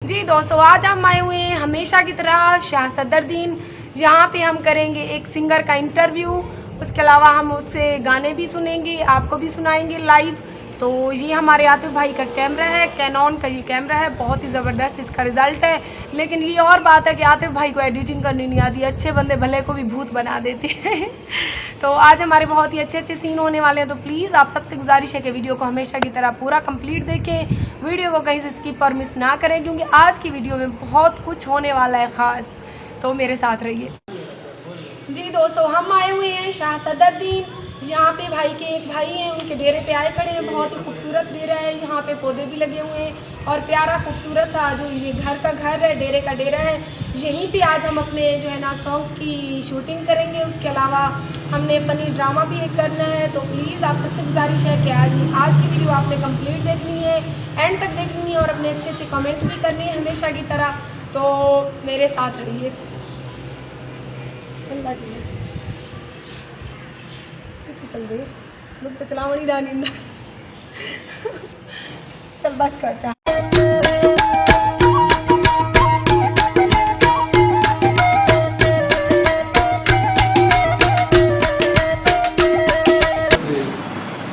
जी दोस्तों, आज हम आए हुए हैं हमेशा की तरह शाह सदरुद्दीन। यहाँ पे हम करेंगे एक सिंगर का इंटरव्यू। उसके अलावा हम उससे गाने भी सुनेंगे, आपको भी सुनाएंगे लाइव। तो ये हमारे आतिफ भाई का कैमरा है, कैनॉन का ये कैमरा है, बहुत ही ज़बरदस्त इसका रिज़ल्ट है। लेकिन ये और बात है कि आतिफ भाई को एडिटिंग करनी नहीं आती, अच्छे बंदे भले को भी भूत बना देते हैं। तो आज हमारे बहुत ही अच्छे सीन होने वाले हैं। तो प्लीज़ आप सबसे गुजारिश है कि वीडियो को हमेशा की तरह पूरा कंप्लीट देखें, वीडियो को कहीं से स्किप और मिस ना करें, क्योंकि आज की वीडियो में बहुत कुछ होने वाला है ख़ास। तो मेरे साथ रहिए। जी दोस्तों, हम आए हुए हैं शाह सदरुद्दीन। यहाँ पे भाई के एक भाई हैं, उनके डेरे पे आए खड़े हैं। बहुत ही खूबसूरत डेरा है, यहाँ पे पौधे भी लगे हुए हैं और प्यारा खूबसूरत सा जो ये घर का घर है, डेरे का डेरा है। यहीं पे आज हम अपने जो है ना सॉन्ग्स की शूटिंग करेंगे। उसके अलावा हमने फ़नी ड्रामा भी एक करना है। तो प्लीज़ आप सबसे गुजारिश है कि आज की वीडियो आपने कंप्लीट देखनी है, एंड तक देखनी है और अपने अच्छे अच्छे कमेंट भी करने हैं हमेशा की तरह। तो मेरे साथ रहिए। चल दे लोग तो चलावनी डाली चल बस कर जा।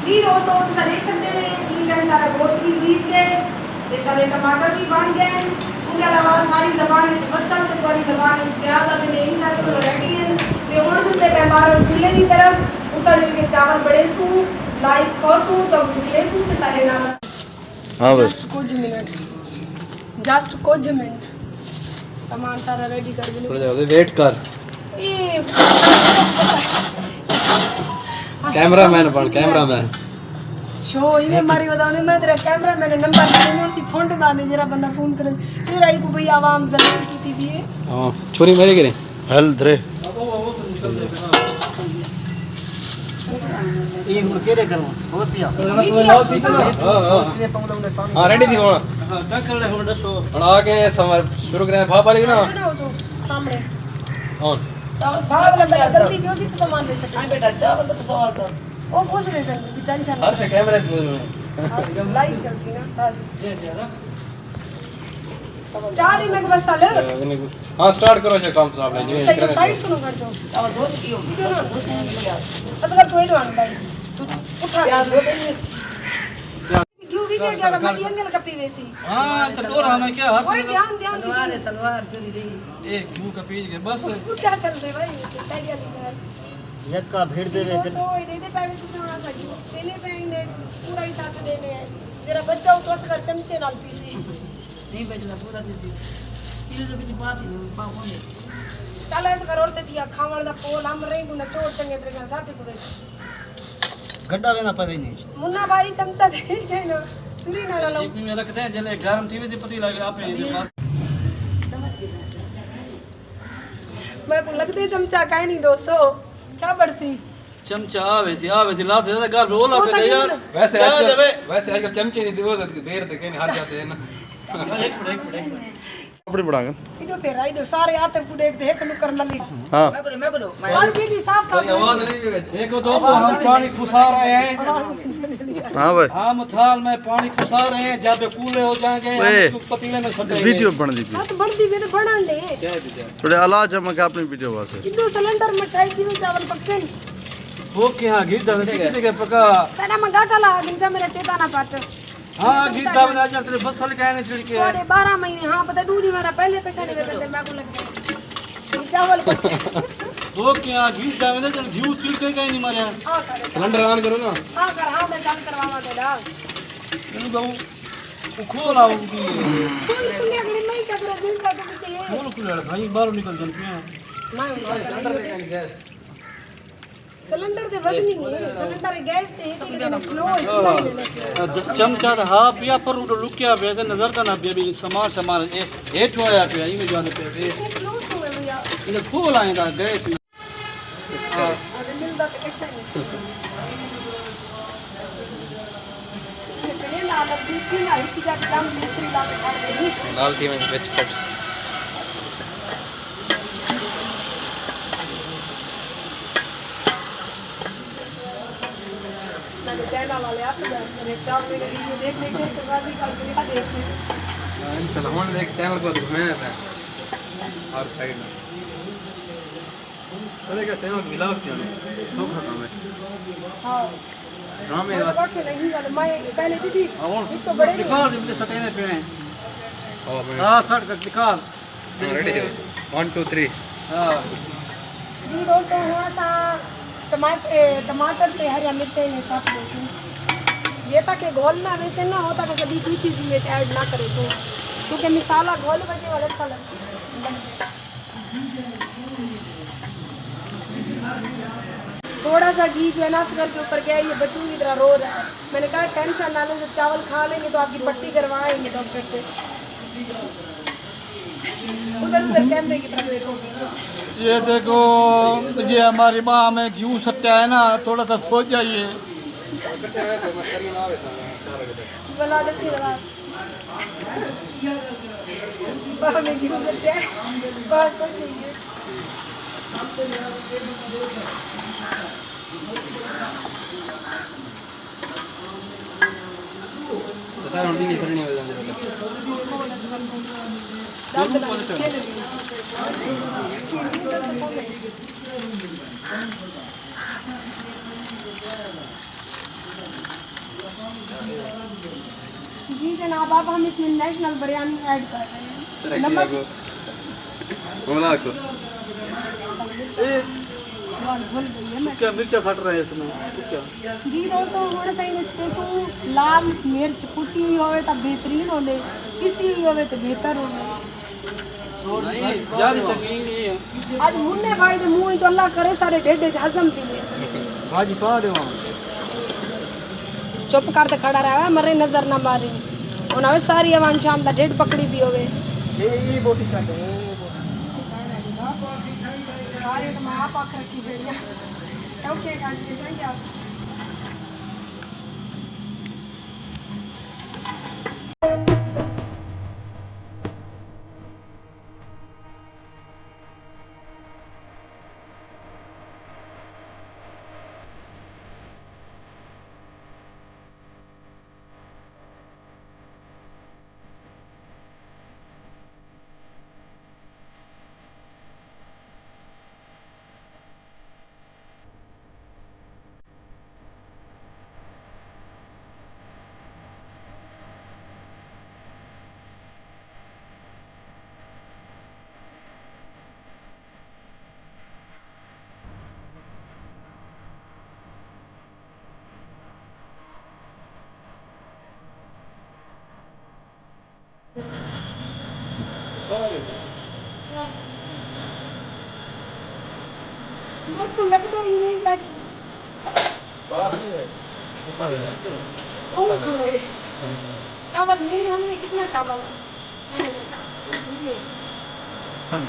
जी दोस्तों, तो देख सकते हैं ये सारा गोश्त भी धुईज गए, ये सारे टमाटर भी बन गए। उनके अलावा सारी जबान बसल तो थोड़ी जबान प्याज आते नहीं सारे को रेडी हैं। ते उड़ जुते पे मारो चूल्हे की तरफ उतर के चावल बड़े सू लाइव खोसू तो निकले सू ते सारे नाम। हां बस कुछ मिनट सामान सारा रेडी कर दे। थोड़ा जल्दी वेट कर। ये कैमरामैन शो इने मारी बताने मैं तेरा कैमरामैन नंबर देने सी फोन पे बांधे जरा बंदा फोन करे तेरा ही को भई आवाम जरूर की थी भी है। हां छोरी मेरे करे हेल दरे ये केरे करूं हो पिया हां रेडी थी हुन हां क्या कर रहे हो दसो हुन आगे समर शुरू करें भाप वाली ना सामने ऑन भाप वाला गलती क्यों सी सामान ले सकते हां बेटा चावल तो सवाल था ओ पूछ रहे थे कि टेंशन हर से कैमरे में लाइव चलती ना जी ना चार ही में बस चले हां स्टार्ट करो जे काम साहब ले जी साइड सुनो कर दो चावल दो की हो मतलब तो ही मान भाई उठा यार दो क्यों वीडियो ज्यादा मत एंगल कपी वैसी हां तो डोर आना क्या हर से तलवार चली रही एक मुंह कपी के बस उठा चल रहे भाई तैयारी एक का भीड़ देवे तो दे दे पावे तो होना सकी पहले पहले पूरा ही साथ देने है जरा बच्चा उठवा कर चमचे नाल पीसी नहीं बजना पूरा दे दी किलो जो बिच बात ही पाओ ने चल ऐसे कर औरते दिया खावण दा पोल हम रही गुना चोर चंगे तरीके साथे को दे गड्ढा में ना पवे नहीं मुन्ना भाई चमचा दे के ना चुरी ना लो एक में रखते हैं जले गरम थी वैसे पति लगे आपे ये पास मैं को लगते चमचा काहे नहीं दोस्तों क्या बढ़ती चमचा वैसे लात ज्यादा गाल रोल लगे दे यार वैसे आजकल चमचे नहीं दो देर तक नहीं हाथ जाते हैं ना एक अपनी बढ़ाएंगे वीडियो पे राइड सारे आते को देखते हैं कनु करना ली हां मैं को और भी साफ आवाज नहीं देखो दोस्तों हम पानी खुसा रहे हैं हां भाई हम थाल में पानी खुसा रहे हैं जब कूले हो जाएंगे हम पतीले में सट वीडियो बन दी हां तो बन दी मैं तो बना ले थोड़े आला चमक अपनी वीडियो वासे किलो सिलेंडर में 2.5 किलो चावल पकसे वो के हां घी दे के पका तेरा मंगाटा ला दिन से मेरा चेता ना पाट हां गीता बना चल तेरे बसल कहने चिड़ के अरे 12 महीने हां पता दूरी मेरा पहले कशा नहीं करते मैं को लग चावल वो क्या गीता में चल घी चिड़ के कहीं नहीं मारे सिलेंडर ऑन करो ना हां कर हां मैं चालू करवावा दे ला तू गाऊ खोल आओ की खुले अगली नहीं क्या करो दिल का तो चाहिए खोल खुले भाई बाहर निकल जन ना सिलेंडर के गैस सिलेंडर के वजन नहीं है सिलेंडर गैस ते है स्लो है चमचा हा पिया पर रुकिया वैसे नजर का ना बेबी सामान ए ठोया पे ई में जाने पे स्लो तो है भैया ये खोल आएगा गैस हां अरे मिलदा पे कैसा नहीं ये लाल बीपी ना ही जा काम मिस्त्री ला के काट दे लाल थी में बेच सेट चैनल वाले आप मेरे चावल वीडियो देख के तो गाजी कल के देखते इंशाल्लाह हुन देख चैनल को घुमाया था और साइड में अरे क्या चैनल मिला होती है तो काम है हां नाम है बस नहीं वाला मैं पहले थी पीछे बड़े निकाल मुझे सटेने पे हैं हां शर्ट का निकाल रेडी है 1 2 3 हां जी दोस्तों थोड़ा सा टमाटर पे हरी मिर्चें ने साथ में ये तक घोलना वैसे ना होता कि कभी कोई चीज़ में ऐड ना करे तो क्योंकि मसाला घोल बजे वाला अच्छा लगता है। थोड़ा सा घी जो है ना असगर के ऊपर गया ये बच्चों की तरह रो रहा है। मैंने कहा टेंशन ना लो, जब चावल खा लेंगे तो आपकी पट्टी करवाएंगे डॉक्टर से। उधर उधर कैमरे की तरफ देखो। ये देखो ये हमारी माँ में घी सट्टा है ना, थोड़ा सा सोच जाइए। बना दे फिर बात में घी सट्टा है बात कर लीजिए। बता रहा हूँ नहीं सरनी हो जाने वाला जी जनाब, अब हम इसमें नेशनल बिरयानी ऐड कर रहे हैं। नमक क्या मिर्चा सट रहे हैं इसमें जी दोस्तों, थोड़ा सा इसके तो लाल मिर्च कुटी हुई होवे तो बेहतरीन होले, पिसी हुई होवे तो बेहतर होले। ज्यादा चटनी नहीं है आज मुन्ने भाई दे मुंह जो अल्लाह करे सारे ढेडे हजम दिले। भाजी पा दे वहां चुप कर ते खड़ा रहा मरे नजर ना मारे और हवे सारी अवान शाम दा ढेड पकड़ी भी होवे। ये बोटी काटे सारे तो मां पाक रखी बेड़िया ओके काट के सही आप तो लगता ही नहीं लगी चावल नहीं हमने कितना चावल हम